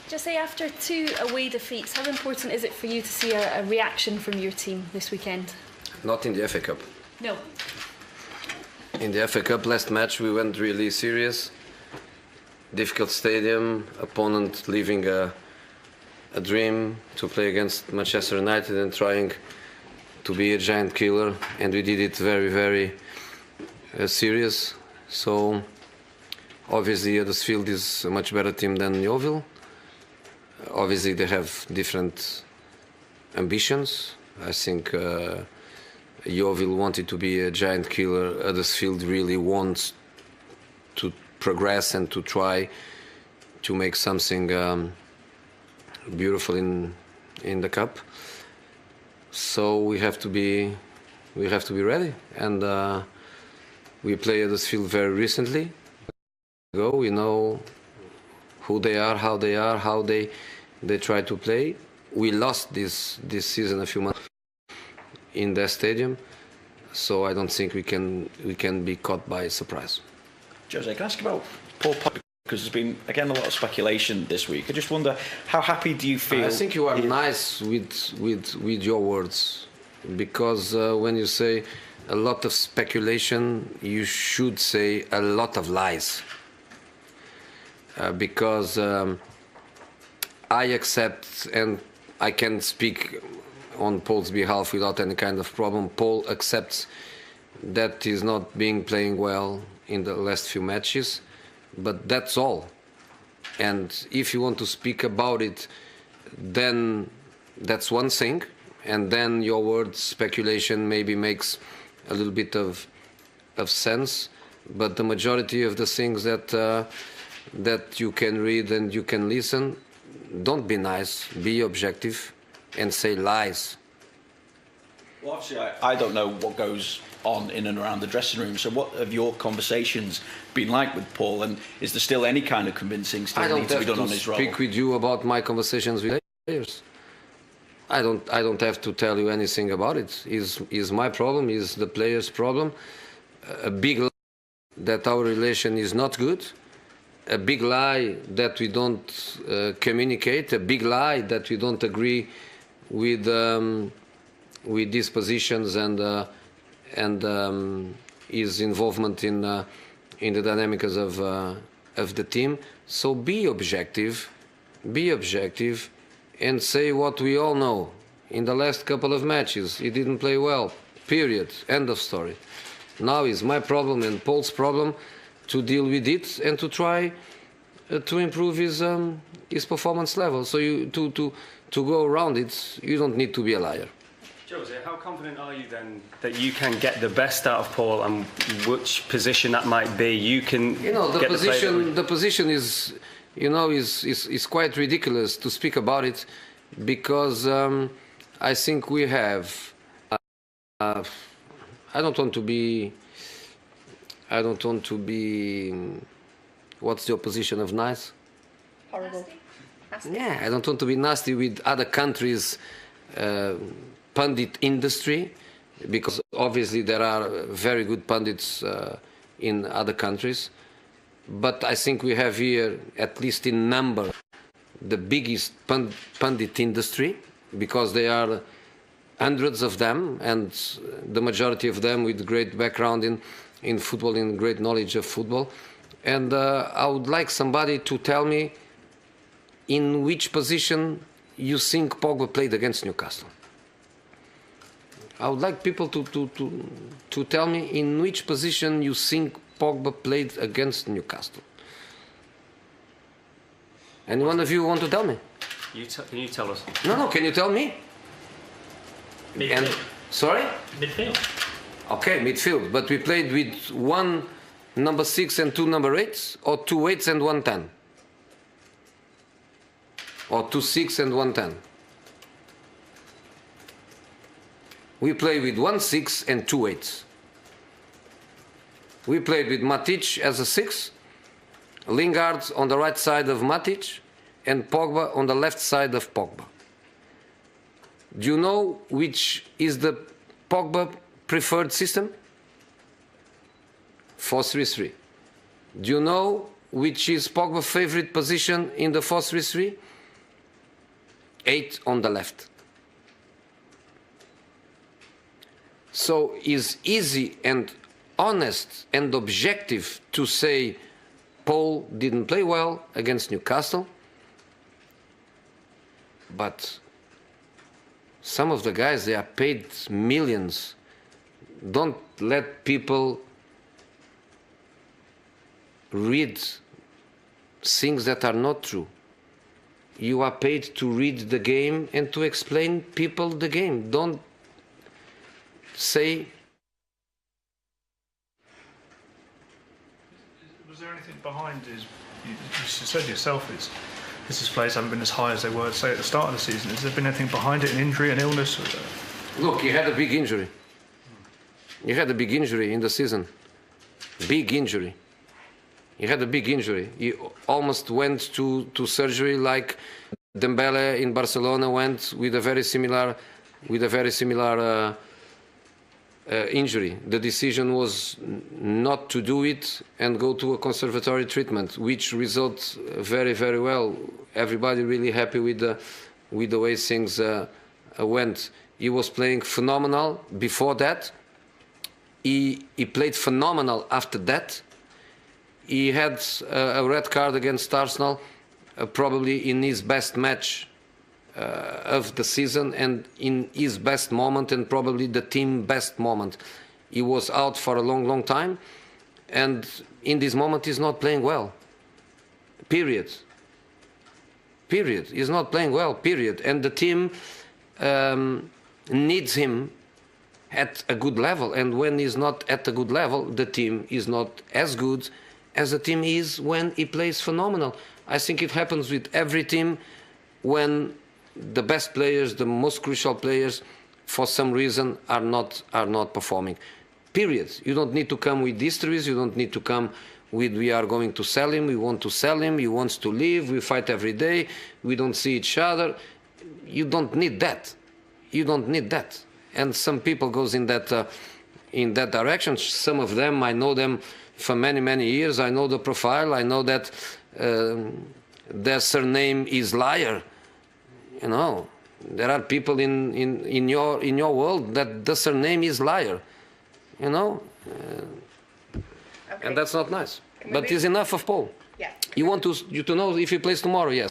Just say, after 2 away defeats, how important is it for you to see a reaction from your team this weekend? Not in the FA Cup. No. In the FA Cup last match we went really serious. Difficult stadium, opponent leaving a dream to play against Manchester United and trying to be a giant killer, and we did it very, very serious. So obviously Huddersfield is a much better team than Yeovil. Obviously they have different ambitions. I think Yeovil wanted to be a giant killer. Huddersfield really wants to progress and to try to make something beautiful in the cup. So we have to be ready. And we played Huddersfield very recently. We know who they are, how they try to play. We lost this season a few months in their stadium, so I don't think we can be caught by surprise. Jose, can I ask about Paul Pogba? Because there's been, again, a lot of speculation this week. I just wonder, how happy do you feel? I think you are nice with your words, because when you say a lot of speculation, you should say a lot of lies. Because I accept, and I can speak on Paul's behalf without any kind of problem. Paul accepts that he's not playing well in the last few matches, but that's all. And if you want to speak about it, then that's one thing, and then your word speculation maybe makes a little bit of sense, but the majority of the things that you can read and you can listen, don't be nice, be objective and say lies. Well, obviously I don't know what goes on in and around the dressing room, so what have your conversations been like with Paul, and is there still any kind of convincing still needs to be done on his role? I don't have to speak with you about my conversations with players. I don't have to tell you anything about it. Is my problem, is the players' problem. A big lie that our relation is not good, a big lie that we don't communicate, a big lie that we don't agree with these positions and his involvement in the dynamics of the team. So be objective, and say what we all know. In the last couple of matches, he didn't play well. Period. End of story. Now it's my problem and Paul's problem to deal with it and to try to improve his performance level. So to go around it, you don't need to be a liar. Jose, how confident are you then that you can get the best out of Paul, and which position that might be? You can. The position is, is quite ridiculous to speak about it, because I think we have. I don't want to be. What's the opposition of nice? Horrible. Nasty. Yeah, I don't want to be nasty with other countries' pundit industry, because obviously there are very good pundits in other countries. But I think we have here, at least in number, the biggest pundit industry, because there are hundreds of them, and the majority of them with great background in football, in great knowledge of football. And I would like somebody to tell me in which position you think Pogba played against Newcastle. I would like people to tell me in which position you think Pogba played against Newcastle. Any one of you want to tell me? Can you tell us? No, can you tell me? Midfield. Sorry? Midfield. Okay, midfield. But we played with one number 6 and 2 number 8s, or 2 8s and 1 10? Or 2 6 and 1 10? We played with 1 6 and 2 8s. We played with Matic as a 6, Lingard on the right side of Matic, and Pogba on the left side of Pogba. Do you know which is the Pogba preferred system? 4-3-3. Do you know which is Pogba's favorite position in the 4-3-3? 8 on the left. So it's easy and honest and objective to say Paul didn't play well against Newcastle, but some of the guys, they are paid millions. Don't let people read things that are not true. You are paid to read the game and to explain people the game. Don't say. Was there anything behind his? You said yourself his players haven't been as high as they were, say, at the start of the season. Has there been anything behind it, an injury, an illness? Look, he had a big injury. He had a big injury in the season. Big injury. He had a big injury. He almost went to surgery like Dembele in Barcelona went with a very similar injury. The decision was not to do it and go to a conservatory treatment, which results very, very well. Everybody really happy with the way things went. He was playing phenomenal before that. He played phenomenal after that. He had a red card against Arsenal, probably in his best match of the season and in his best moment and probably the team best moment. He was out for a long, long time, and in this moment he's not playing well. Period. He's not playing well, period. And the team needs him at a good level, and when he's not at a good level, the team is not as good as the team is when he plays phenomenal. I think it happens with every team when the best players, the most crucial players, for some reason are not performing. Period. You don't need to come with histories. You don't need to come with we are going to sell him. We want to sell him. He wants to leave. We fight every day. We don't see each other. You don't need that. You don't need that. And some people goes in that direction. Some of them, I know them for many, many years. I know the profile. I know that their surname is Liar. You know, there are people in your world that the surname is Liar. You know, Okay. and that's not nice. But it's enough of Paul. Yeah. You want you to know if he plays tomorrow? Yes.